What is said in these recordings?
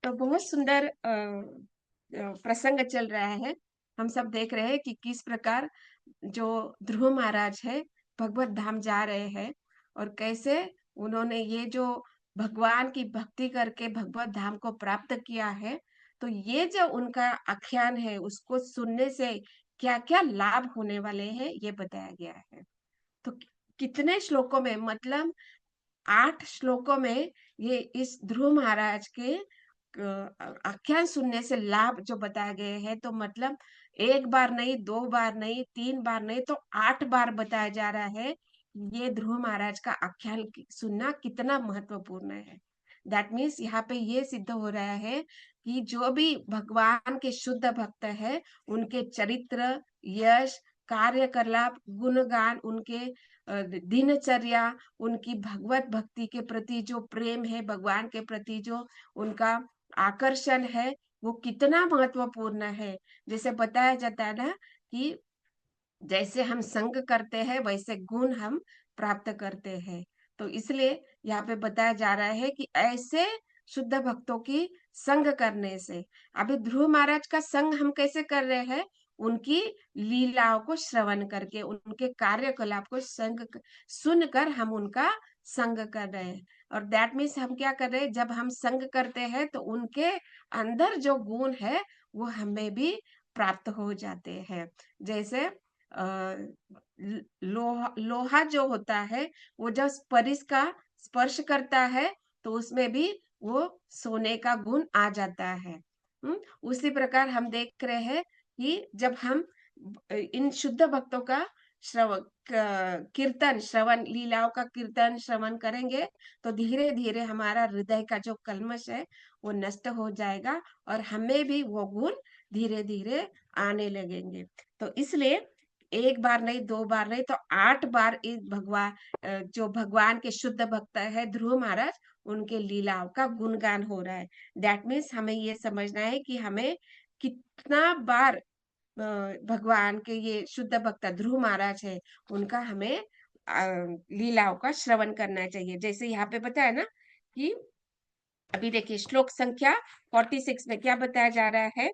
तो बहुत सुंदर प्रसंग चल रहा है। हम सब देख रहे हैं कि किस प्रकार जो ध्रुव महाराज है भगवत धाम जा रहे हैं और कैसे उन्होंने ये जो भगवान की भक्ति करके भगवत धाम को प्राप्त किया है। तो ये जो उनका आख्यान है उसको सुनने से क्या-क्या लाभ होने वाले हैं ये बताया गया है। तो कितने श्लोकों में मतलब 8 श्लोकों में ये इस ध्रुव महाराज के आख्यान सुनने से लाभ जो बताए गए हैं, तो मतलब 1 बार नहीं, 2 बार नहीं, 3 बार नहीं, तो 8 बार बताया जा रहा है। ये ध्रुव महाराज का आख्यान सुनना कितना महत्वपूर्ण है। दैट मीन्स यहाँ पे ये सिद्ध हो रहा है कि जो भी भगवान के शुद्ध भक्त है, उनके चरित्र, यश, कार्यकलाप, गुणगान, उनके दिनचर्या, उनकी भगवत भक्ति के प्रति जो प्रेम है, भगवान के प्रति जो उनका आकर्षण है, वो कितना महत्वपूर्ण है। जैसे बताया जाता है ना कि जैसे हम संग करते हैं वैसे गुण हम प्राप्त करते हैं। तो इसलिए यहाँ पे बताया जा रहा है कि ऐसे शुद्ध भक्तों की संग करने से अभी ध्रुव महाराज का संग हम कैसे कर रहे हैं? उनकी लीलाओं को श्रवण करके, उनके कार्यकलाप को सुनकर हम उनका संग कर रहे हैं। और दैट मीन्स हम क्या कर रहे हैं? जब हम संग करते हैं तो उनके अंदर जो गुण है वो हमें भी प्राप्त हो जाते हैं। जैसे लोहा लोहा जो होता है वो जब स्पर्श का स्पर्श करता है तो उसमें भी वो सोने का गुण आ जाता है। उसी प्रकार हम देख रहे हैं कि जब हम इन शुद्ध भक्तों का श्रवण कीर्तन श्रवण लीलाओं का कीर्तन श्रवण करेंगे तो धीरे धीरे हमारा हृदय का जो कल्मश है वो नष्ट हो जाएगा और हमें भी वो गुण धीरे धीरे आने लगेंगे। तो इसलिए 1 बार नहीं, 2 बार नहीं, तो 8 बार इस जो भगवान के शुद्ध भक्त है ध्रुव महाराज, उनके लीलाओं का गुणगान हो रहा है। दैट मीन्स हमें ये समझना है कि हमें कितना बार भगवान के ये शुद्ध भक्त ध्रुव महाराज है, उनका हमें लीलाओं का श्रवण करना चाहिए। जैसे यहाँ पे बताया ना कि अभी देखिए श्लोक संख्या 46 में क्या बताया जा रहा है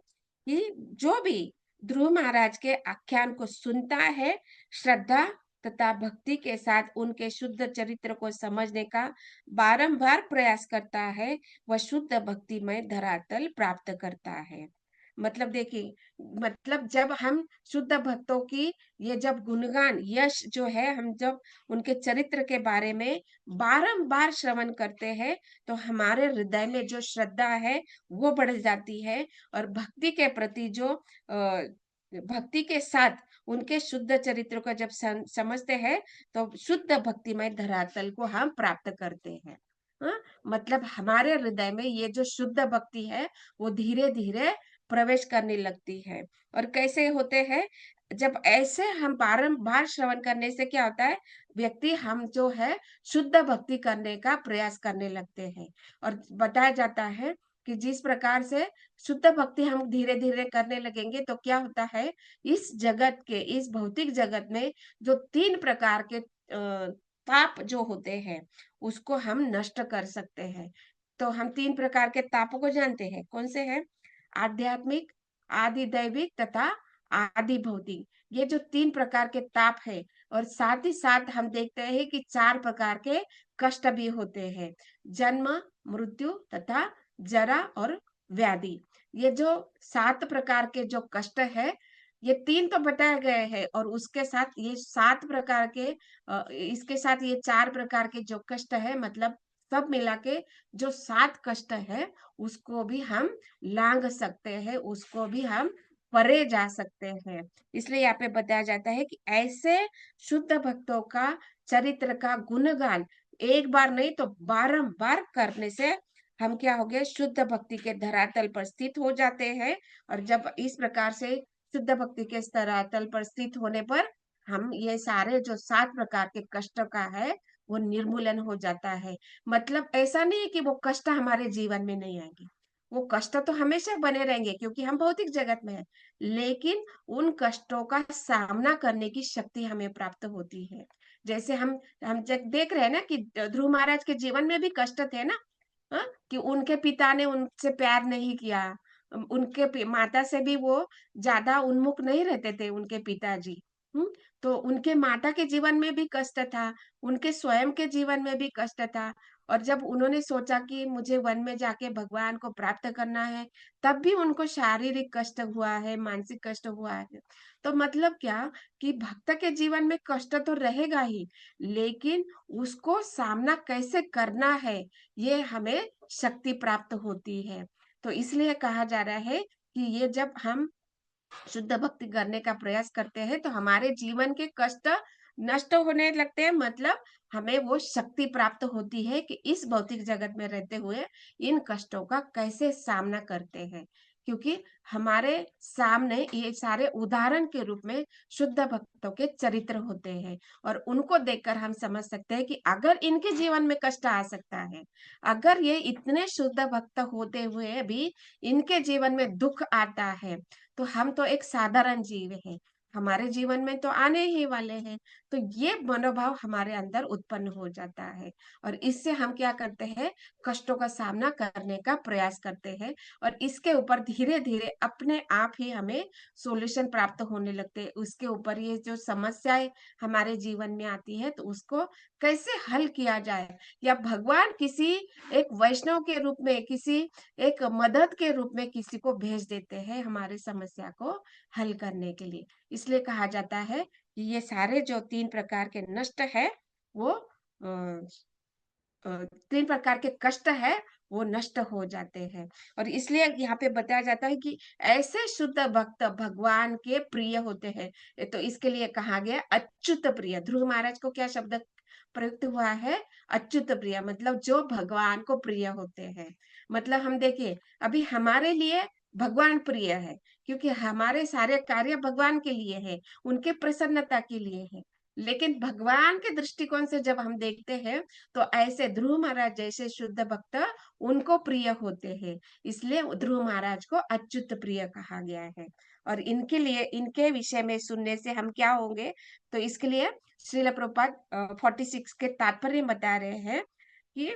कि जो भी ध्रुव महाराज के आख्यान को सुनता है, श्रद्धा तथा भक्ति के साथ उनके शुद्ध चरित्र को समझने का बारंबार प्रयास करता है, वह शुद्ध भक्तिमय धरातल प्राप्त करता है। मतलब देखिए, मतलब जब हम शुद्ध भक्तों की ये जब गुणगान यश जो है हम जब उनके चरित्र के बारे में बारंबार श्रवण करते हैं तो हमारे हृदय में जो श्रद्धा है वो बढ़ जाती है और भक्ति के प्रति जो भक्ति के साथ उनके शुद्ध चरित्र को जब समझते हैं तो शुद्ध भक्तिमय धरातल को हम प्राप्त करते हैं। हाँ? मतलब हमारे हृदय में ये जो शुद्ध भक्ति है वो धीरे धीरे प्रवेश करने लगती है। और कैसे होते हैं? जब ऐसे हम बारंबार श्रवण करने से क्या होता है? व्यक्ति हम जो है शुद्ध भक्ति करने का प्रयास करने लगते हैं। और बताया जाता है कि जिस प्रकार से शुद्ध भक्ति हम धीरे धीरे करने लगेंगे तो क्या होता है, इस जगत के इस भौतिक जगत में जो 3 प्रकार के ताप जो होते हैं उसको हम नष्ट कर सकते हैं। तो हम 3 प्रकार के तापों को जानते हैं, कौन से हैं? आध्यात्मिक, आदि दैविक तथा आदि भौतिक। ये जो 3 प्रकार के ताप है और साथ ही साथ हम देखते हैं कि 4 प्रकार के कष्ट भी होते हैं, जन्म, मृत्यु तथा जरा और व्याधि। ये जो 7 प्रकार के जो कष्ट है, ये 3 तो बताए गए हैं और उसके साथ ये 7 प्रकार के इसके साथ ये 4 प्रकार के जो कष्ट है मतलब सब मिला के जो 7 कष्ट है, उसको भी हम लांघ सकते हैं, उसको भी हम परे जा सकते हैं। इसलिए यहाँ पे बताया जाता है कि ऐसे शुद्ध भक्तों का चरित्र का गुणगान एक बार नहीं तो बारंबार करने से हम क्या हो गए शुद्ध भक्ति के धरातल पर स्थित हो जाते हैं। और जब इस प्रकार से शुद्ध भक्ति के धरातल पर स्थित होने पर हम ये सारे जो 7 प्रकार के कष्ट का है वो निर्मूलन हो जाता है। मतलब ऐसा नहीं है कि वो कष्ट हमारे जीवन में नहीं आएंगे, वो कष्ट तो हमेशा बने रहेंगे क्योंकि हम भौतिक जगत में हैं, लेकिन उन कष्टों का सामना करने की शक्ति हमें प्राप्त होती है। जैसे हम जब देख रहे हैं ना कि ध्रुव महाराज के जीवन में भी कष्ट थे ना, कि उनके पिता ने उनसे प्यार नहीं किया। उनके माता से भी वो ज्यादा उन्मुख नहीं रहते थे उनके पिताजी। हम्म तो उनके माता के जीवन में भी कष्ट था, उनके स्वयं के जीवन में भी कष्ट था। और जब उन्होंने सोचा कि मुझे वन में जाके भगवान को प्राप्त करना है, तब भी उनको शारीरिक कष्ट हुआ है, मानसिक कष्ट हुआ है। तो मतलब क्या, कि भक्त के जीवन में कष्ट तो रहेगा ही, लेकिन उसको सामना कैसे करना है, ये हमें शक्ति प्राप्त होती है। तो इसलिए कहा जा रहा है कि ये जब हम शुद्ध भक्ति करने का प्रयास करते हैं, तो हमारे जीवन के कष्ट नष्ट होने लगते हैं। मतलब हमें वो शक्ति प्राप्त होती है कि इस भौतिक जगत में रहते हुए इन कष्टों का कैसे सामना करते हैं। क्योंकि हमारे सामने ये सारे उदाहरण के रूप में शुद्ध भक्तों के चरित्र होते हैं, और उनको देखकर हम समझ सकते हैं कि अगर इनके जीवन में कष्ट आ सकता है, अगर ये इतने शुद्ध भक्त होते हुए भी इनके जीवन में दुख आता है, तो हम तो एक साधारण जीव हैं, हमारे जीवन में तो आने ही वाले हैं। तो ये मनोभाव हमारे अंदर उत्पन्न हो जाता है, और इससे हम क्या करते हैं, कष्टों का सामना करने का प्रयास करते हैं, और इसके ऊपर धीरे धीरे अपने आप ही हमें सॉल्यूशन प्राप्त होने लगते हैं। उसके ऊपर ये जो समस्याएं हमारे जीवन में आती है, तो उसको कैसे हल किया जाए, या भगवान किसी एक वैष्णव के रूप में, किसी एक मदद के रूप में किसी को भेज देते हैं हमारे समस्या को हल करने के लिए। इसलिए कहा जाता है कि ये सारे जो 3 प्रकार के नष्ट है, वो तीन प्रकार के कष्ट है, वो नष्ट हो जाते हैं। और इसलिए यहाँ पे बताया जाता है कि ऐसे शुद्ध भक्त भगवान के प्रिय होते हैं। तो इसके लिए कहा गया अच्युत प्रिय। ध्रुव महाराज को क्या शब्द प्रयुक्त हुआ है? अच्युत प्रिय, मतलब जो भगवान को प्रिय होते हैं। मतलब हम देखिए, अभी हमारे लिए भगवान प्रिय है, क्योंकि हमारे सारे कार्य भगवान के लिए है, उनके प्रसन्नता के लिए है। लेकिन भगवान के दृष्टिकोण से जब हम देखते हैं, तो ऐसे ध्रुव महाराज जैसे शुद्ध भक्त उनको प्रिय होते हैं। इसलिए ध्रुव महाराज को अच्युत प्रिय कहा गया है। और इनके लिए, इनके विषय में सुनने से हम क्या होंगे, तो इसके लिए श्रील प्रभुपाद 46 के तात्पर्य बता रहे हैं कि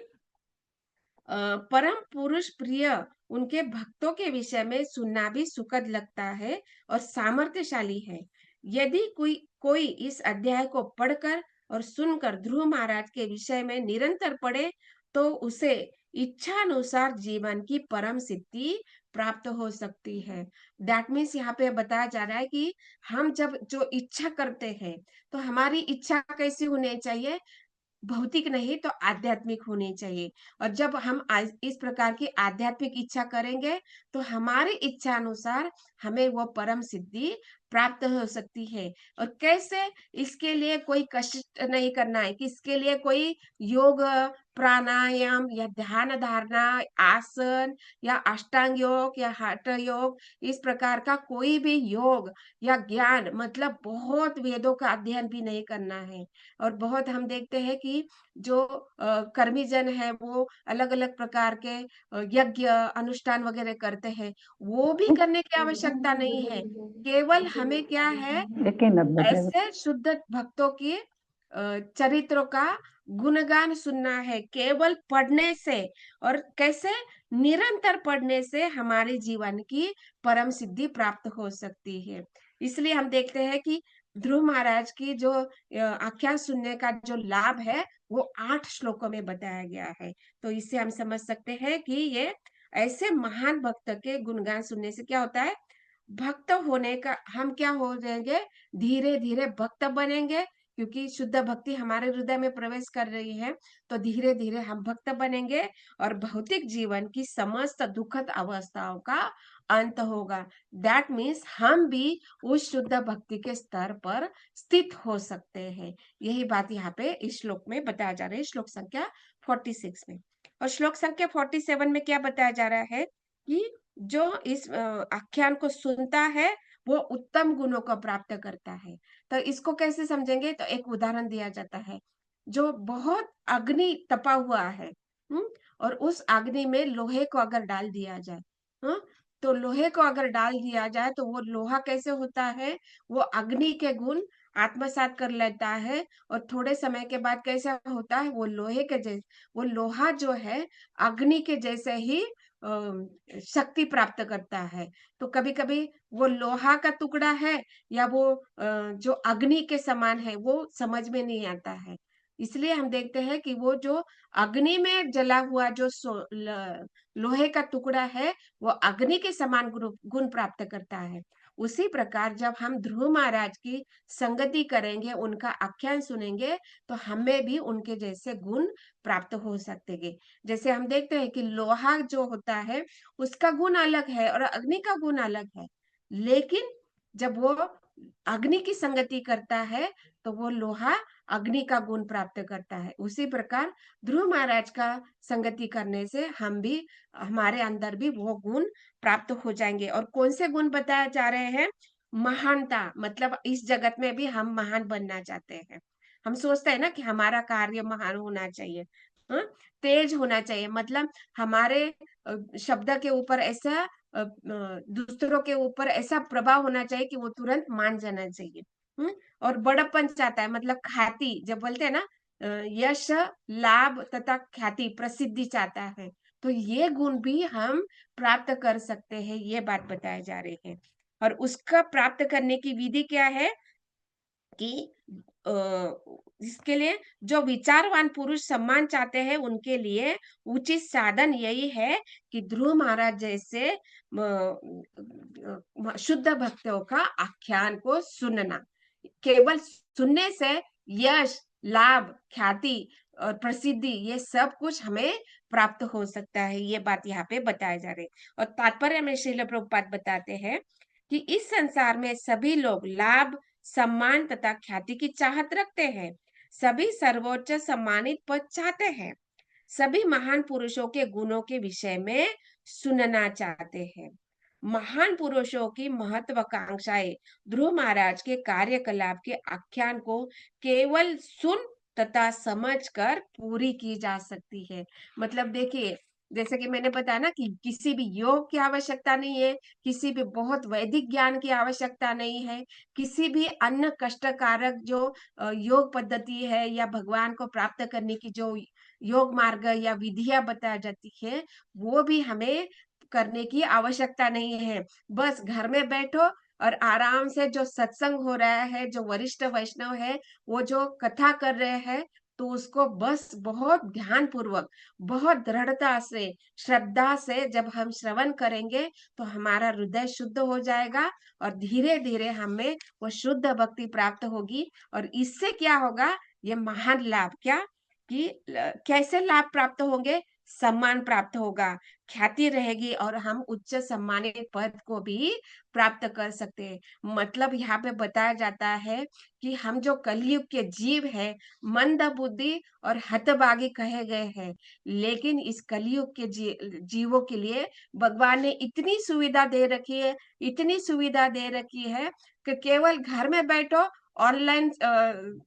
परम पुरुष प्रिय उनके भक्तों के विषय में सुनना भी सुखद लगता है और सामर्थ्यशाली है। यदि कोई कोई इस अध्याय को पढ़कर और सुनकर ध्रुव महाराज के विषय में निरंतर पढ़े, तो उसे इच्छा अनुसार जीवन की परम सिद्धि प्राप्त हो सकती है। दैट मीन्स यहाँ पे बताया जा रहा है कि हम जब जो इच्छा करते हैं, तो हमारी इच्छा कैसी होनी चाहिए, भौतिक नहीं तो आध्यात्मिक होनी चाहिए। और जब हम इस प्रकार की आध्यात्मिक इच्छा करेंगे, तो हमारी इच्छा अनुसार हमें वो परम सिद्धि प्राप्त हो सकती है। और कैसे? इसके लिए कोई कष्ट नहीं करना है, कि इसके लिए कोई योग, प्राणायाम या ध्यान धारणा, आसन या अष्टांग योग या हठ योग, इस प्रकार का कोई भी योग या ज्ञान, मतलब बहुत वेदों का अध्ययन भी नहीं करना है। और बहुत हम देखते हैं कि जो कर्मी जन है, वो अलग अलग प्रकार के यज्ञ अनुष्ठान वगैरह करते हैं, वो भी करने की आवश्यकता नहीं है। केवल हमें क्या है, ऐसे शुद्ध भक्तों की चरित्रों का गुणगान सुनना है, केवल पढ़ने से। और कैसे? निरंतर पढ़ने से हमारे जीवन की परम सिद्धि प्राप्त हो सकती है। इसलिए हम देखते हैं कि ध्रुव महाराज की जो आख्यान सुनने का जो लाभ है, वो 8 श्लोकों में बताया गया है। तो इससे हम समझ सकते हैं कि ये ऐसे महान भक्त के गुणगान सुनने से क्या होता है, भक्त होने का, हम क्या हो जाएंगे, धीरे धीरे भक्त बनेंगे। क्योंकि शुद्ध भक्ति हमारे हृदय में प्रवेश कर रही है, तो धीरे धीरे हम भक्त बनेंगे, और भौतिक जीवन की समस्त दुखद अवस्थाओं का अंत होगा। दैट मीन्स हम भी उस शुद्ध भक्ति के स्तर पर स्थित हो सकते हैं। यही बात यहाँ पे इस श्लोक में बताया जा रहा है, श्लोक संख्या 46 में। और श्लोक संख्या 47 में क्या बताया जा रहा है, कि जो इस आख्यान को सुनता है, वो उत्तम गुणों को प्राप्त करता है। तो इसको कैसे समझेंगे, तो एक उदाहरण दिया जाता है। जो बहुत अग्नि तपा हुआ है, और उस अग्नि में लोहे को अगर डाल दिया जाए, हम्म, तो लोहे को अगर डाल दिया जाए, तो वो लोहा कैसे होता है, वो अग्नि के गुण आत्मसात कर लेता है और थोड़े समय के बाद कैसा होता है, वो लोहा जो है अग्नि के जैसे ही शक्ति प्राप्त करता है। तो कभी-कभी वो लोहा का टुकड़ा है या वो जो अग्नि के समान है, वो समझ में नहीं आता है। इसलिए हम देखते हैं कि वो जो अग्नि में जला हुआ जो लोहे का टुकड़ा है, वो अग्नि के समान गुण प्राप्त करता है। उसी प्रकार जब हम ध्रुव महाराज की संगति करेंगे, उनका आख्यान सुनेंगे, तो हमें भी उनके जैसे गुण प्राप्त हो सकेंगे। जैसे हम देखते हैं कि लोहा जो होता है, उसका गुण अलग है और अग्नि का गुण अलग है। लेकिन जब वो अग्नि की संगति करता है, तो वो लोहा अग्नि का गुण प्राप्त करता है। उसी प्रकार ध्रुव महाराज का संगति करने से हमारे अंदर भी वो गुण प्राप्त हो जाएंगे। और कौन से गुण बताए जा रहे हैं? महानता, मतलब इस जगत में भी हम महान बनना चाहते हैं। हम सोचते हैं ना कि हमारा कार्य महान होना चाहिए, हाँ? तेज होना चाहिए, मतलब हमारे शब्द के ऊपर ऐसा दूसरों के ऊपर ऐसा प्रभाव होना चाहिए कि वो तुरंत मान जाना चाहिए। हम्म और बड़प्पन चाहता है, मतलब ख्याति जब बोलते हैं ना, यश, लाभ तथा ख्याति, प्रसिद्धि चाहता है। तो ये गुण भी हम प्राप्त कर सकते हैं, ये बात बताए जा रहे हैं। और उसका प्राप्त करने की विधि क्या है कि अ, इसके लिए जो विचारवान पुरुष सम्मान चाहते हैं, उनके लिए उचित साधन यही है कि ध्रुव महाराज जैसे शुद्ध भक्तों का आख्यान को सुनना। केवल सुनने से यश, लाभ, ख्याति और प्रसिद्धि, ये सब कुछ हमें प्राप्त हो सकता है। ये बात यहाँ पे बताए जा रहे। और तात्पर्य में श्रील प्रभुपाद बताते हैं कि इस संसार में सभी लोग लाभ, सम्मान तथा ख्याति की चाहत रखते हैं। सभी सर्वोच्च सम्मानित पद चाहते हैं। सभी महान पुरुषों के गुणों के विषय में सुनना चाहते हैं। महान पुरुषों की महत्वाकांक्षाएं ध्रुव महाराज के कार्यकलाप के आख्यान को केवल सुन तथा समझकर पूरी की जा सकती है। मतलब देखिए, जैसे कि मैंने बताया ना कि किसी भी योग की आवश्यकता नहीं है, किसी भी बहुत वैदिक ज्ञान की आवश्यकता नहीं है, किसी भी अन्य कष्टकारक जो योग पद्धति है या भगवान को प्राप्त करने की जो योग मार्ग या विधियां बताई जाती है, वो भी हमें करने की आवश्यकता नहीं है। बस घर में बैठो और आराम से जो सत्संग हो रहा है, जो वरिष्ठ वैष्णव है, वो जो कथा कर रहे हैं, तो उसको बस बहुत ध्यान पूर्वक, बहुत दृढ़ता से, श्रद्धा से जब हम श्रवण करेंगे, तो हमारा हृदय शुद्ध हो जाएगा और धीरे धीरे हमें वो शुद्ध भक्ति प्राप्त होगी। और इससे क्या होगा? ये महान लाभ, क्या कि कैसे लाभ प्राप्त होंगे? सम्मान प्राप्त होगा, ख्याति रहेगी और हम उच्च सम्मानित पद को भी प्राप्त कर सकते हैं। मतलब यहाँ पे बताया जाता है कि हम जो कलयुग के जीव है, मंद बुद्धि और हतभागी कहे गए हैं, लेकिन इस कलयुग के जीवों के लिए भगवान ने इतनी सुविधा दे रखी है, इतनी सुविधा दे रखी है कि केवल घर में बैठो, ऑनलाइन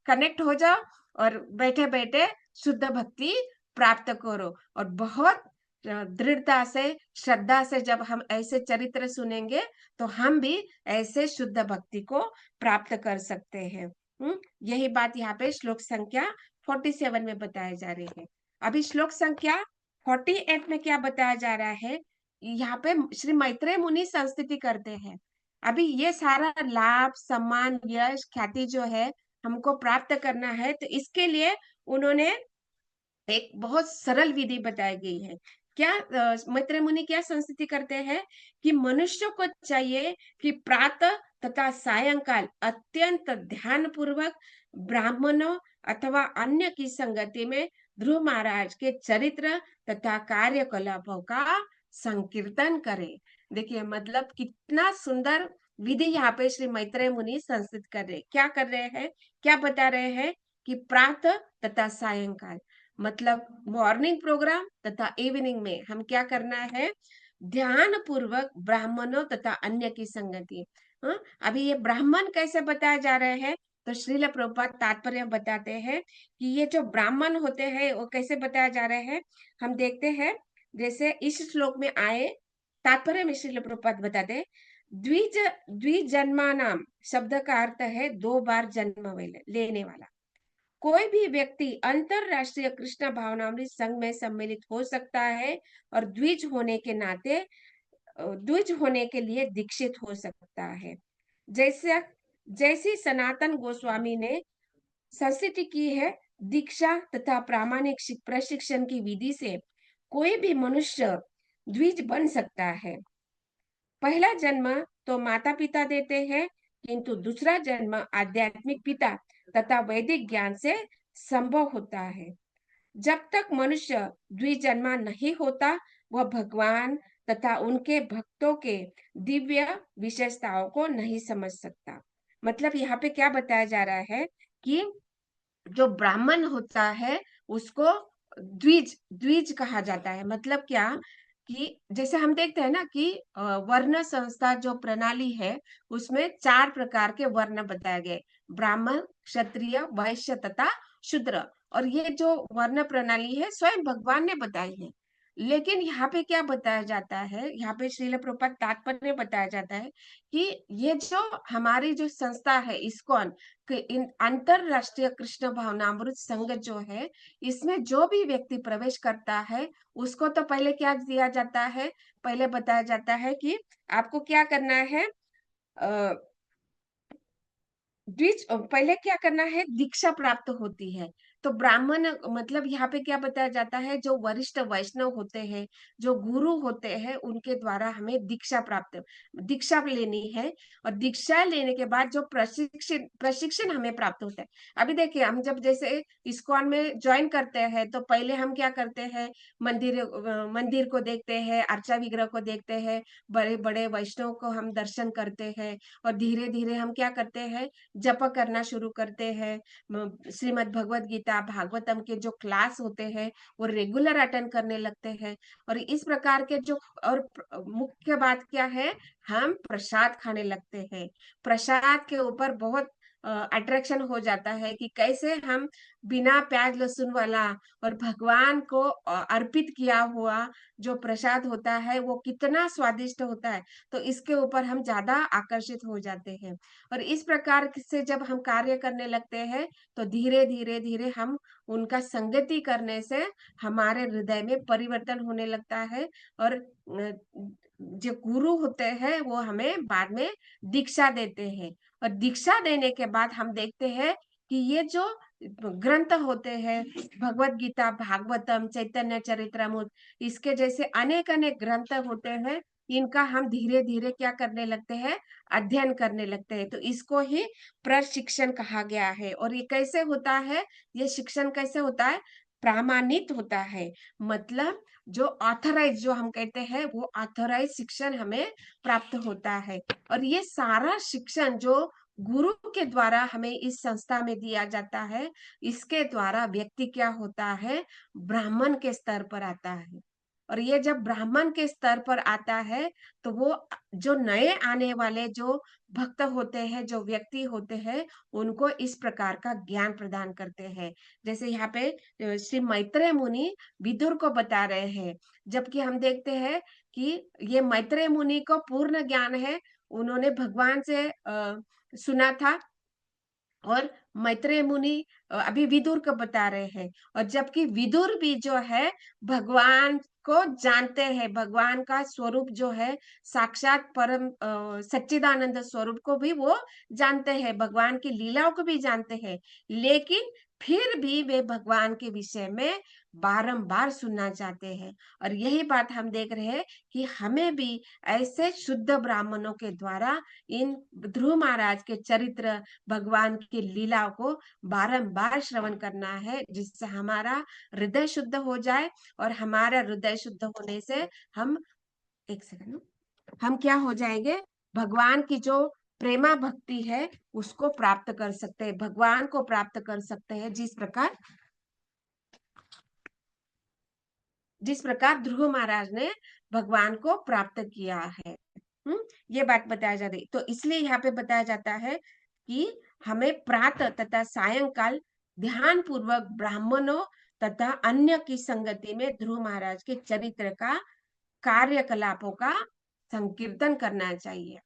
कनेक्ट हो जाओ और बैठे बैठे शुद्ध भक्ति प्राप्त करो। और बहुत दृढ़ता से, श्रद्धा से जब हम ऐसे चरित्र सुनेंगे, तो हम भी ऐसे शुद्ध भक्ति को प्राप्त कर सकते हैं। यही बात यहाँ पे श्लोक संख्या 47 में बताया जा रही है। अभी श्लोक संख्या 48 में क्या बताया जा रहा है? यहाँ पे श्री मैत्रेय मुनि संस्तुति करते हैं। अभी ये सारा लाभ, सम्मान, यश, ख्याति जो है हमको प्राप्त करना है, तो इसके लिए उन्होंने एक बहुत सरल विधि बताई गई है। क्या मैत्रेय मुनि क्या संस्तुति करते हैं कि मनुष्य को चाहिए कि प्रातः तथा सायंकाल अत्यंत ध्यान पूर्वक ब्राह्मणों अथवा अन्य की संगति में ध्रुव महाराज के चरित्र तथा कार्यकलापों का संकीर्तन करे। देखिए, मतलब कितना सुंदर विधि यहाँ पे श्री मैत्रेय मुनि संस्कृत कर रहे, क्या कर रहे हैं, क्या बता रहे हैं कि प्रातः तथा सायंकाल, मतलब मॉर्निंग प्रोग्राम तथा इवनिंग में हम क्या करना है? ध्यान पूर्वक ब्राह्मणों तथा अन्य की संगति। हाँ? अभी ये ब्राह्मण कैसे बताए जा रहे हैं? तो श्रील प्रभुपाद तात्पर्य बताते हैं कि ये जो ब्राह्मण होते हैं वो कैसे बताए जा रहे हैं। हम देखते हैं, जैसे इस श्लोक में आए तात्पर्य में श्रील प्रभुपाद बताते हैं, द्विज द्विजन्मानाम शब्द का अर्थ है 2 बार जन्म लेने वाला। कोई भी व्यक्ति अंतरराष्ट्रीय कृष्ण भावनामृत संघ में सम्मिलित हो सकता है और द्विज होने के नाते द्विज होने के लिए दीक्षित हो सकता है। जैसे जैसी सनातन गोस्वामी ने संस्तुति की है, दीक्षा तथा प्रामाणिक प्रशिक्षण की विधि से कोई भी मनुष्य द्विज बन सकता है। पहला जन्म तो माता पिता देते हैं, किंतु दूसरा जन्म आध्यात्मिक पिता तथा वैदिक ज्ञान से संभव होता है। जब तक मनुष्य द्विजन्मा नहीं होता, वह भगवान तथा उनके भक्तों के दिव्य विशेषताओं को नहीं समझ सकता। मतलब यहाँ पे क्या बताया जा रहा है कि जो ब्राह्मण होता है उसको द्विज द्विज कहा जाता है। मतलब क्या कि जैसे हम देखते हैं ना कि वर्ण संस्था जो प्रणाली है उसमें 4 प्रकार के वर्ण बताए गए, ब्राह्मण, क्षत्रिय, वैश्य तथा शूद्र। और ये जो वर्ण प्रणाली है स्वयं भगवान ने बताई है। लेकिन यहाँ पे क्या बताया जाता है, यहाँ पे श्रील प्रभुपाद तात्पर्य में बताया जाता है कि ये जो हमारी जो संस्था है इस्कॉन, अंतरराष्ट्रीय कृष्ण भावनामृत संघ जो है, इसमें जो भी व्यक्ति प्रवेश करता है उसको तो पहले क्या दिया जाता है, पहले बताया जाता है कि आपको क्या करना है, द्विज पहले क्या करना है, दीक्षा प्राप्त होती है। तो ब्राह्मण मतलब यहाँ पे क्या बताया जाता है, जो वरिष्ठ वैष्णव होते हैं, जो गुरु होते हैं, उनके द्वारा हमें दीक्षा लेनी है। और दीक्षा लेने के बाद जो प्रशिक्षण प्रशिक्षण हमें प्राप्त होता है। अभी देखिए हम जब जैसे इस्कॉन में ज्वाइन करते हैं तो पहले हम क्या करते हैं, मंदिर को देखते हैं, अर्चा विग्रह को देखते हैं, बड़े बड़े वैष्णव को हम दर्शन करते हैं। और धीरे धीरे हम क्या करते हैं, जप करना शुरू करते हैं। श्रीमद् भगवत गीता भागवतम के जो क्लास होते हैं वो रेगुलर अटेंड करने लगते हैं। और इस प्रकार के जो, और मुख्य बात क्या है, हम प्रसाद खाने लगते हैं। प्रसाद के ऊपर बहुत अट्रैक्शन हो जाता है कि कैसे हम बिना प्याज लहसुन वाला और भगवान को अर्पित किया हुआ जो प्रसाद होता है वो कितना स्वादिष्ट होता है। तो इसके ऊपर हम ज्यादा आकर्षित हो जाते हैं। और इस प्रकार से जब हम कार्य करने लगते हैं तो धीरे धीरे धीरे हम उनका संगति करने से हमारे हृदय में परिवर्तन होने लगता है। और जो गुरु होते हैं वो हमें बाद में दीक्षा देते हैं। और दीक्षा देने के बाद हम देखते हैं कि ये जो ग्रंथ होते हैं, भगवत गीता भागवतम चैतन्य चरित्रामृत, इसके जैसे अनेक अनेक ग्रंथ होते हैं, इनका हम धीरे धीरे क्या करने लगते हैं, अध्ययन करने लगते हैं। तो इसको ही प्रशिक्षण कहा गया है। और ये कैसे होता है, ये शिक्षण कैसे होता है, प्रामाणित होता है। मतलब जो ऑथराइज जो हम कहते हैं वो ऑथराइज शिक्षण हमें प्राप्त होता है। और ये सारा शिक्षण जो गुरु के द्वारा हमें इस संस्था में दिया जाता है, इसके द्वारा व्यक्ति क्या होता है, ब्राह्मण के स्तर पर आता है। और ये जब ब्राह्मण के स्तर पर आता है तो वो जो नए आने वाले जो भक्त होते हैं, जो व्यक्ति होते हैं, उनको इस प्रकार का ज्ञान प्रदान करते हैं। जैसे यहाँ पे श्री मैत्रेय मुनि विदुर को बता रहे हैं, जबकि हम देखते हैं कि ये मैत्रेय मुनि को पूर्ण ज्ञान है, उन्होंने भगवान से सुना था। और मैत्रेय मुनि अभी विदुर को बता रहे हैं। और जबकि विदुर भी जो है भगवान को जानते हैं, भगवान का स्वरूप जो है साक्षात परम सच्चिदानंद स्वरूप को भी वो जानते हैं, भगवान की लीलाओं को भी जानते हैं। लेकिन फिर भी वे भगवान के विषय में बारंबार सुनना चाहते हैं। और यही बात हम देख रहे हैं कि हमें भी ऐसे शुद्ध ब्राह्मणों के द्वारा इन ध्रुव महाराज के चरित्र, भगवान की लीला को बारंबार श्रवण करना है, जिससे हमारा हृदय शुद्ध हो जाए। और हमारा हृदय शुद्ध होने से हम, एक सेकंड, हम क्या हो जाएंगे, भगवान की जो प्रेमा भक्ति है उसको प्राप्त कर सकते हैं, भगवान को प्राप्त कर सकते हैं, जिस प्रकार ध्रुव महाराज ने भगवान को प्राप्त किया है। ये बात बताया जा रही। तो इसलिए यहाँ पे बताया जाता है कि हमें प्रातः तथा सायंकाल ध्यान पूर्वक ब्राह्मणों तथा अन्य की संगति में ध्रुव महाराज के चरित्र का कार्यकलापों का संकीर्तन करना चाहिए।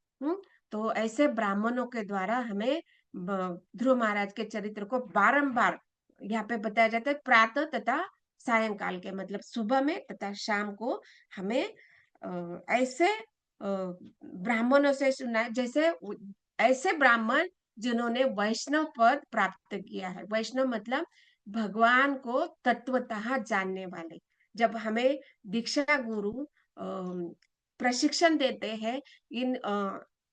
तो ऐसे ब्राह्मणों के द्वारा हमें ध्रुव महाराज के चरित्र को बारंबार यहाँ पे बताया जाता है, प्रातः तथा सायंकाल के, मतलब सुबह में तथा शाम को हमें ऐसे ब्राह्मणों से सुना है, जैसे ऐसे ब्राह्मण जिन्होंने वैष्णव पद प्राप्त किया है। वैष्णव मतलब भगवान को तत्वतः जानने वाले। जब हमें दीक्षा गुरु प्रशिक्षण देते हैं, इन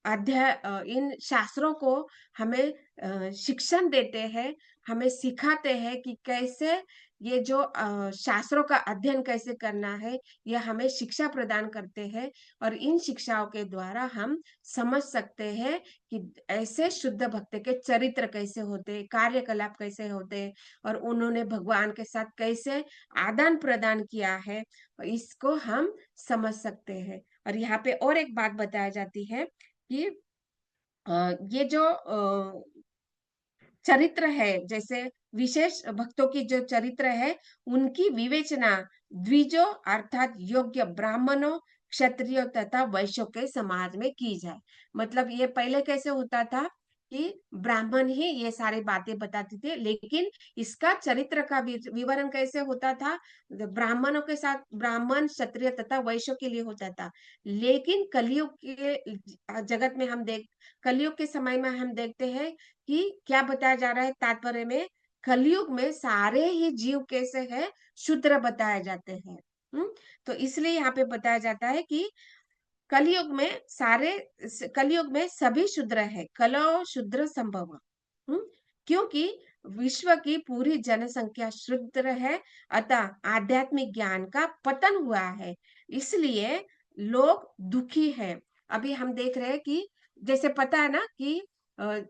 इन शास्त्रों को हमें शिक्षण देते हैं, हमें सिखाते हैं कि कैसे ये जो शास्त्रों का अध्ययन कैसे करना है, ये हमें शिक्षा प्रदान करते हैं। और इन शिक्षाओं के द्वारा हम समझ सकते हैं कि ऐसे शुद्ध भक्त के चरित्र कैसे होते हैं, कार्यकलाप कैसे होते हैं, और उन्होंने भगवान के साथ कैसे आदान प्रदान किया है, इसको हम समझ सकते हैं। और यहाँ पे और एक बात बताई जाती है कि ये जो चरित्र है, जैसे विशेष भक्तों की जो चरित्र है, उनकी विवेचना द्विजों अर्थात योग्य ब्राह्मणों, क्षत्रियों तथा वैश्यों के समाज में की जाए। मतलब ये पहले कैसे होता था कि ब्राह्मण ही ये सारी बातें बताते थे, लेकिन इसका चरित्र का विवरण कैसे होता था, ब्राह्मणों के साथ ब्राह्मण, क्षत्रिय तथा वैश्यों के लिए होता था। लेकिन कलयुग के जगत में हम देख कलयुग के समय में हम देखते हैं कि क्या बताया जा रहा है तात्पर्य में, कलयुग में सारे ही जीव कैसे हैं, शूद्र बताए जाते हैं। तो इसलिए यहाँ पे बताया जाता है कि कलयुग में कलयुग में सभी शूद्र है, कलो शूद्र संभव। हम्म क्योंकि विश्व की पूरी जनसंख्या शूद्र है, अतः आध्यात्मिक ज्ञान का पतन हुआ है, इसलिए लोग दुखी है। अभी हम देख रहे हैं कि जैसे पता है ना कि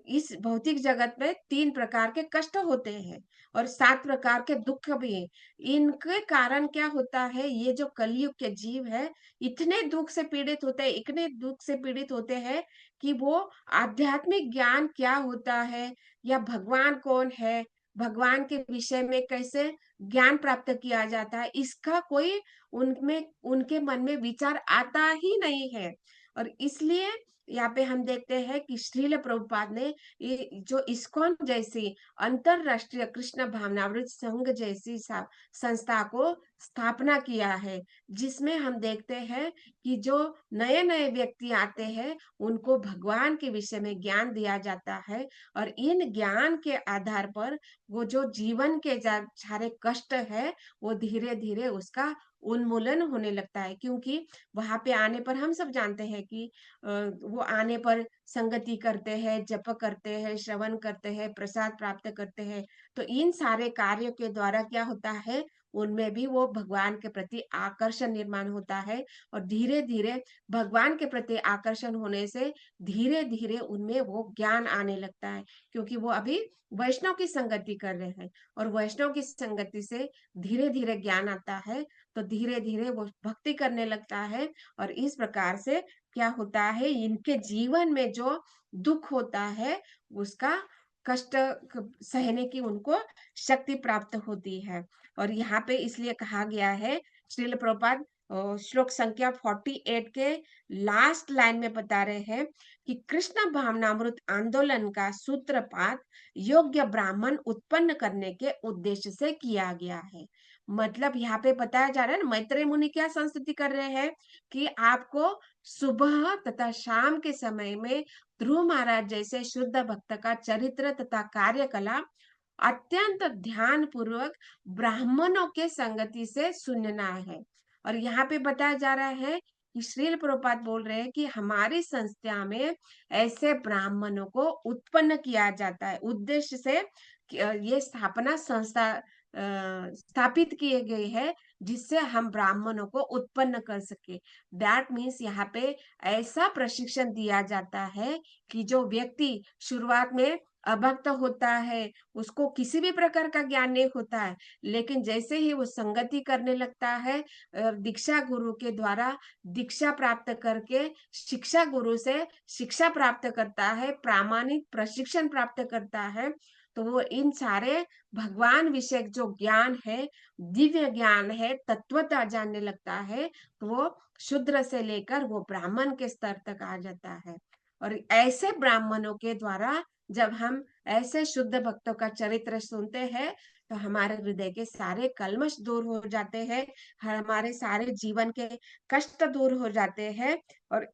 इस भौतिक जगत में 3 प्रकार के कष्ट होते हैं और 7 प्रकार के दुख भी हैं। इनके कारण क्या होता है, ये जो कलयुग के जीव है, इतने दुख से पीड़ित होते हैं, इतने दुख से पीड़ित होते हैं कि वो आध्यात्मिक ज्ञान क्या होता है या भगवान कौन है, भगवान के विषय में कैसे ज्ञान प्राप्त किया जाता है, इसका कोई उनमें उनके मन में विचार आता ही नहीं है। और इसलिए यहाँ पे हम देखते हैं कि श्रील प्रभुपाद ने ये जो इस्कॉन जैसी अंतरराष्ट्रीय कृष्ण भावनामृत संघ जैसी संस्था को स्थापना किया है, जिसमें हम देखते हैं कि जो नए नए व्यक्ति आते हैं, उनको भगवान के विषय में ज्ञान दिया जाता है, और इन ज्ञान के आधार पर वो जो जीवन के सारे कष्ट है, वो धीरे धीरे उसका उन्मूलन होने लगता है। क्योंकि वहां पे आने पर हम सब जानते हैं कि वो आने पर संगति करते हैं, जप करते हैं, श्रवण करते हैं, प्रसाद प्राप्त करते हैं। तो इन सारे कार्यों के द्वारा क्या होता है, उनमें भी वो भगवान के प्रति आकर्षण निर्माण होता है, और धीरे धीरे भगवान के प्रति आकर्षण होने से धीरे धीरे उनमें वो ज्ञान आने लगता है। क्योंकि वो अभी वैष्णव की संगति कर रहे हैं, और वैष्णव की संगति से धीरे धीरे ज्ञान आता है, तो धीरे धीरे वो भक्ति करने लगता है। और इस प्रकार से क्या होता है, इनके जीवन में जो दुख होता है, उसका कष्ट सहने की उनको शक्ति प्राप्त होती है। और यहाँ पे इसलिए कहा गया है, श्रील प्रभुपाद श्लोक संख्या 48 के लास्ट लाइन में बता रहे हैं कि कृष्ण भावनामृत आंदोलन का सूत्रपात योग्य ब्राह्मण उत्पन्न करने के उद्देश्य से किया गया है। मतलब यहाँ पे बताया जा रहा है ना, मैत्रेय मुनि क्या संस्तुति कर रहे हैं कि आपको सुबह तथा शाम के समय में ध्रुव महाराज जैसे शुद्ध भक्त का चरित्र तथा कार्यकलाप अत्यंत ध्यान पूर्वक ब्राह्मणों के संगति से सुनना है। और यहाँ पे बताया जा रहा है कि श्रील प्रभुपाद बोल रहे हैं कि हमारी संस्था में ऐसे ब्राह्मणों को उत्पन्न किया जाता है, उद्देश्य से ये स्थापना संस्था स्थापित किए गए हैं, जिससे हम ब्राह्मणों को उत्पन्न कर सके। दैट मीन्स यहाँ पे ऐसा प्रशिक्षण दिया जाता है कि जो व्यक्ति शुरुआत में अभक्त होता है, उसको किसी भी प्रकार का ज्ञान नहीं होता है, लेकिन जैसे ही वो संगति करने लगता है, दीक्षा गुरु के द्वारा दीक्षा प्राप्त करके शिक्षा गुरु से शिक्षा प्राप्त करता है, प्रामाणिक प्रशिक्षण प्राप्त करता है, तो वो इन सारे भगवान विषय जो ज्ञान है, दिव्य ज्ञान है, तत्वता जानने लगता है, तो वो शूद्र से लेकर वो ब्राह्मण के स्तर तक आ जाता है। और ऐसे ब्राह्मणों के द्वारा जब हम ऐसे शुद्ध भक्तों का चरित्र सुनते हैं, तो हमारे हृदय के सारे कल्मश दूर हो जाते हैं, हमारे सारे जीवन के कष्ट दूर हो जाते हैं, और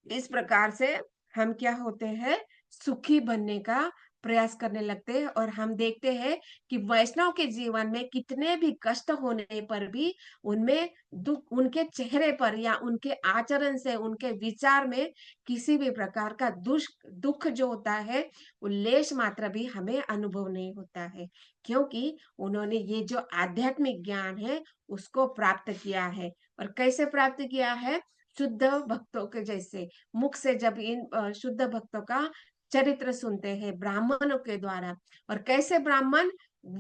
इस प्रकार से हम क्या होते हैं, सुखी बनने का प्रयास करने लगते हैं। और हम देखते हैं कि वैष्णव के जीवन में कितने भी कष्ट होने पर भी उनमें दुख, उनके चेहरे पर या उनके आचरण से, उनके विचार में किसी भी प्रकार का दुख जो होता है, वो लेश मात्र भी हमें अनुभव नहीं होता है, क्योंकि उन्होंने ये जो आध्यात्मिक ज्ञान है उसको प्राप्त किया है। और कैसे प्राप्त किया है? शुद्ध भक्तों के जैसे मुख से जब इन शुद्ध भक्तों का चरित्र सुनते हैं ब्राह्मणों के द्वारा, और कैसे ब्राह्मण,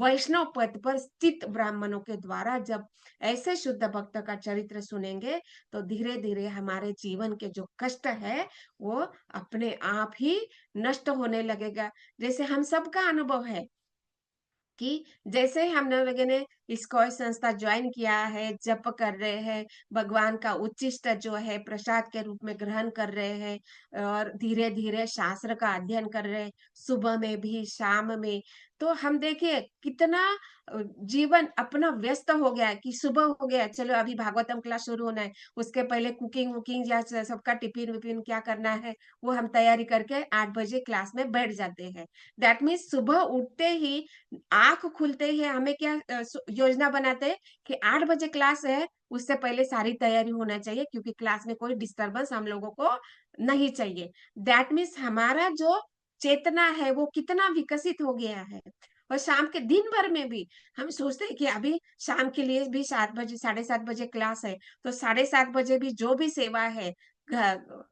वैष्णव पद पर स्थित ब्राह्मणों के द्वारा जब ऐसे शुद्ध भक्त का चरित्र सुनेंगे, तो धीरे धीरे हमारे जीवन के जो कष्ट है वो अपने आप ही नष्ट होने लगेगा। जैसे हम सबका अनुभव है कि जैसे हम लोगों ने इस्कॉन संस्था ज्वाइन किया है, जप कर रहे हैं, भगवान का उच्चिष्ट जो है प्रसाद के रूप में ग्रहण कर रहे हैं, और धीरे धीरे शास्त्र का अध्ययन कर रहे हैं, सुबह में भी शाम में, तो हम देखिए कितना जीवन अपना व्यस्त हो गया है कि सुबह हो गया, चलो अभी भागवतम क्लास शुरू होना है, उसके पहले कुकिंग वुकिंग या सबका टिफिन विफिन क्या करना है, वो हम तैयारी करके 8 बजे क्लास में बैठ जाते हैं। दैट मीन्स सुबह उठते ही, आँख खुलते ही हमें क्या योजना बनाते हैं कि 8 बजे क्लास है, उससे पहले सारी तैयारी होना चाहिए, क्योंकि क्लास में कोई डिस्टर्बेंस हम लोगों को नहीं चाहिए। दैट मीन्स हमारा जो चेतना है वो कितना विकसित हो गया है। और शाम के दिन भर में भी हम सोचते हैं कि अभी शाम के लिए भी 7 बजे, 7:30 बजे क्लास है, तो 7:30 बजे भी जो भी सेवा है,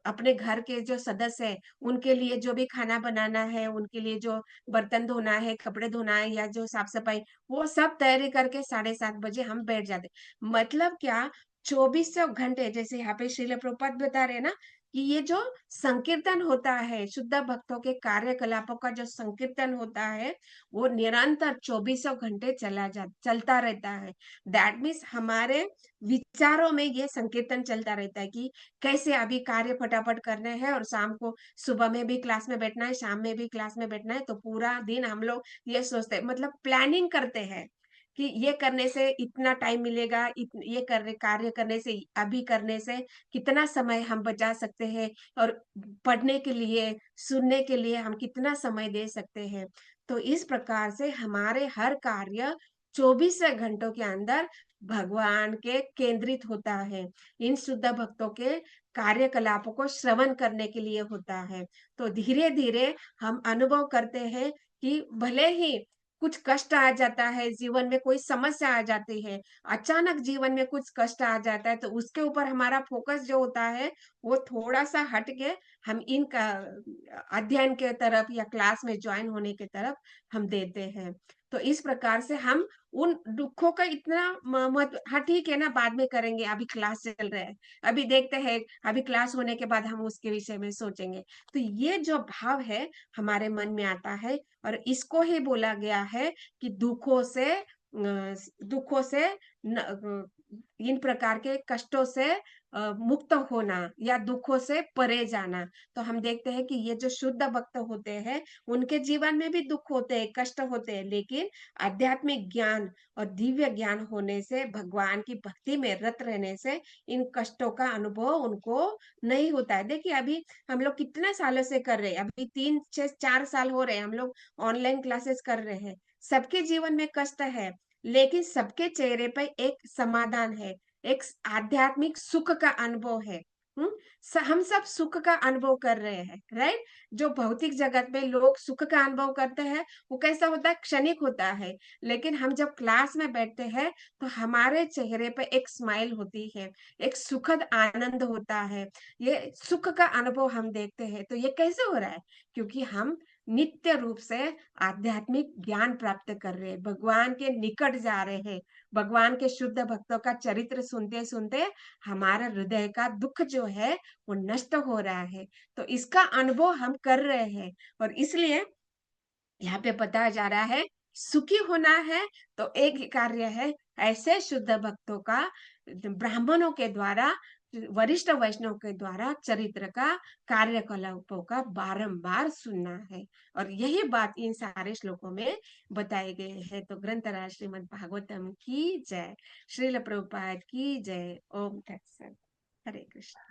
अपने घर के जो सदस्य है उनके लिए जो भी खाना बनाना है, उनके लिए जो बर्तन धोना है, कपड़े धोना है, या जो साफ-सफाई, वो सब तैयारी करके 7:30 बजे हम बैठ जाते। मतलब क्या, 24 घंटे, जैसे यहाँ पे श्रील प्रभुपाद बता रहे हैं ना, कि ये जो संकीर्तन होता है, शुद्ध भक्तों के कार्यकलापों का जो संकीर्तन होता है, वो निरंतर 24 घंटे चलता रहता है। दैट मीन्स हमारे विचारों में ये संकीर्तन चलता रहता है कि कैसे अभी कार्य फटाफट करने हैं, और शाम को, सुबह में भी क्लास में बैठना है, शाम में भी क्लास में बैठना है, तो पूरा दिन हम लोग ये सोचते हैं, मतलब प्लानिंग करते हैं कि ये करने से इतना टाइम मिलेगा, ये कार्य करने से, अभी करने से कितना समय हम बचा सकते हैं, और पढ़ने के लिए, सुनने के लिए हम कितना समय दे सकते हैं। तो इस प्रकार से हमारे हर कार्य 24 घंटों के अंदर भगवान के केंद्रित होता है। इन शुद्ध भक्तों के कार्यकलापों को श्रवण करने के लिए होता है। तो धीरे-धीरे हम अनुभव करते हैं कि भले ही कुछ कष्ट आ जाता है, जीवन में कोई समस्या आ जाती है, अचानक जीवन में कुछ कष्ट आ जाता है, तो उसके ऊपर हमारा फ़ोकस जो होता है, वो थोड़ा-सा हट के हम इनका अध्ययन के तरफ या क्लास में जॉइन होने की तरफ हम देते हैं। तो इस प्रकार से हम उन दुखों का इतना महत्व, हाँ ठीक है ना, बाद में करेंगे, अभी क्लास चल रहा है, अभी देखते हैं, अभी क्लास होने के बाद हम उसके विषय में सोचेंगे। तो ये जो भाव है हमारे मन में आता है, और इसको ही बोला गया है कि दुखों से इन प्रकार के कष्टों से मुक्त होना, या दुखों से परे जाना। तो हम देखते हैं कि ये जो शुद्ध भक्त होते हैं, उनके जीवन में भी दुख होते हैं, कष्ट होते हैं, लेकिन आध्यात्मिक ज्ञान और दिव्य ज्ञान होने से, भगवान की भक्ति में रत रहने से, इन कष्टों का अनुभव उनको नहीं होता है। देखिए अभी हम लोग कितने सालों से कर रहे हैं, अभी 3 6 4 साल हो रहे हैं, हम लोग ऑनलाइन क्लासेस कर रहे हैं। सबके जीवन में कष्ट है, लेकिन सबके चेहरे पे एक समाधान है, एक आध्यात्मिक सुख का अनुभव है। हम्म, हम सब सुख का अनुभव कर रहे हैं, राइट? जो भौतिक जगत में लोग सुख का अनुभव करते हैं, वो कैसा होता है, क्षणिक होता है। लेकिन हम जब क्लास में बैठते हैं, तो हमारे चेहरे पे एक स्माइल होती है, एक सुखद आनंद होता है, ये सुख का अनुभव हम देखते हैं। तो ये कैसे हो रहा है? क्योंकि हम नित्य रूप से आध्यात्मिक ज्ञान प्राप्त कर रहे हैं, भगवान के निकट जा रहे हैं, भगवान के शुद्ध भक्तों का चरित्र सुनते सुनते हमारा हृदय का दुख जो है वो नष्ट हो रहा है। तो इसका अनुभव हम कर रहे हैं, और इसलिए यहाँ पे बताया जा रहा है, सुखी होना है तो एक ही कार्य है, ऐसे शुद्ध भक्तों का ब्राह्मणों के द्वारा, वरिष्ठ वैष्णव के द्वारा चरित्र का, कार्यकलापों का बारंबार सुनना है। और यही बात इन सारे श्लोकों में बताए गए हैं। तो ग्रंथराज श्रीमद् भागवतम की जय, श्रील प्रभुपाद की जय। ओम तत्सत। हरे कृष्ण।